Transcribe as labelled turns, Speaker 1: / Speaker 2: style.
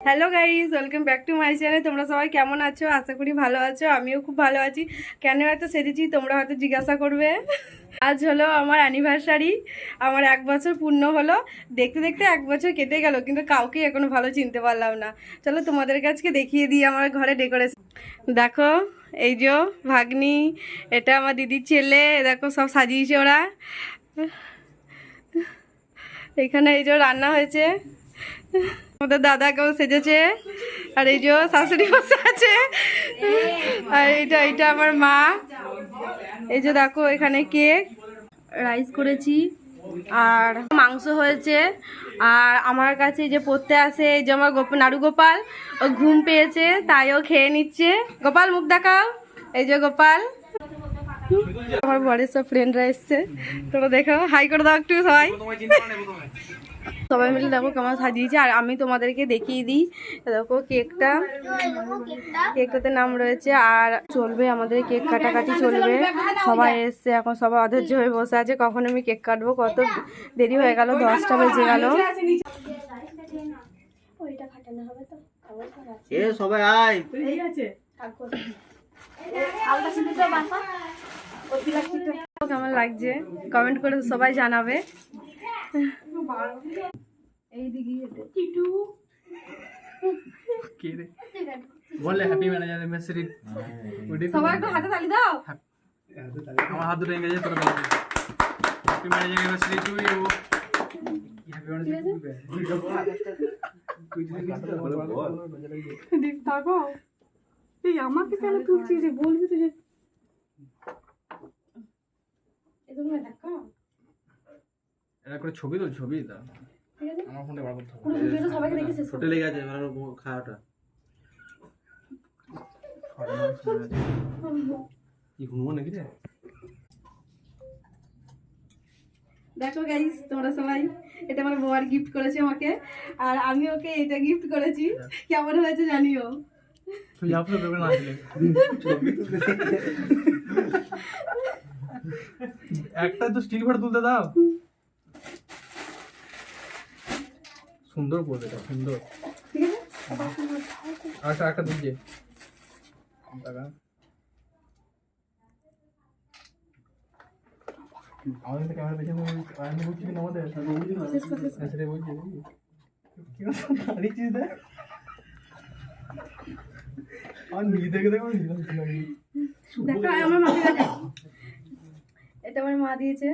Speaker 1: Hello guys, welcome back to my channel. তোমরা সবাই কেমন আছো? আশা করি ভালো আছো। আমিও খুব ভালো আছি। কেন হয়তো সেজেছি তোমরা হয়তো জিজ্ঞাসা করবে। আজ হলো আমার অ্যানিভার্সারি। আমার 1 বছর পূর্ণ হলো। দেখতে দেখতে 1 বছর কেটে গেল, কিন্তু কাউকে এখনো ভালো চিনতে পারলাম না। চলো তোমাদের কাছে দেখিয়ে দিই আমার ঘরে ডেকোরেশন। দেখো, এই যে ভাগ্নি, এটা আমার দিদির ছেলে। দেখো সব সাজিয়েছে ওরা। এখানে এই যে রান্না হয়েছে, আমাদের দাদা কেউ সেজেছে, আর এই যে শাশুড়ি বসে আছে, আর এইটা আমার মা। এই যে দেখো এখানে কেক, রাইস করেছি, আর মাংস হয়েছে। আর আমার কাছে যে পড়তে আসে এই যে আমার নাড়ু গোপাল, ও ঘুম পেয়েছে তাই ও খেয়ে নিচ্ছে। গোপাল মুখ দেখাও। এই যে গোপাল। আমার বরের সব ফ্রেন্ডরা এসছে, তোমরা দেখো, হাই করে দাও একটু সবাই। সবাই মিলে দেখো কেমন সাজিয়েছে। আর আমি তোমাদেরকে দেখিয়ে দিই, দেখো কেকটাতে নাম রয়েছে। আর চলবে আমাদের কেক কাটাকাটি চলবে। সবাই এসছে, এখন সবাই অধৈর্য হয়ে বসে আছে কখন আমি কেক কাটবো। কত দেরি হয়ে গেল, 10টা বেজে গেল।
Speaker 2: সবাই আয়।
Speaker 1: কেমন লাগছে কমেন্ট করে সবাই জানাবে।
Speaker 3: বললে হ্যাপি ম্যানেজার মেসেরি
Speaker 1: সবাই একটু হাতে তালি দাও।
Speaker 3: আমার হাত দুটো ইংরেজি তোরা দাও। হ্যাপি ম্যানেজার মেসেরি টু ইউ। হ্যাপি ম্যানেজার
Speaker 1: দীপ থাকো। এই আমাকে কেন তুলছিস, যে বলবি তো যে
Speaker 3: এটা করে ছবি তোল, ছবি দাও। আমার ফোনটা বার করতে হবে।
Speaker 1: পুরো ভিডিওটা সবাইকে দেখেছিস?
Speaker 2: ছোটে লেগে আছে মানে খাওয়াটা কি ঘুমো নাকি রে?
Speaker 1: দেখো গাইস তোমরা সবাই, এটা আমার বউয়ার গিফট করেছে আমাকে, আর আমি ওকে এটা গিফট করেছি। কেমন হয়েছে জানিও।
Speaker 3: তুই যাও তো পেবে না দিলে একটা তো স্টিল ফটো তুলতে দাও। সুন্দর পড়বে, এটা সুন্দর।
Speaker 1: ঠিক আছে,
Speaker 3: আচ্ছা একটা দিচ্ছে টাকা আমাদের ক্যামেরা পেছনে আয়না বলছি কিনা আমাদের সেটা বলছি কি দাঁড়িয়েছিস দেখ আর নিজে দেখে দেখো।
Speaker 1: দেখো আমার মাকে দেখা, এটা আমার মা দিয়েছে।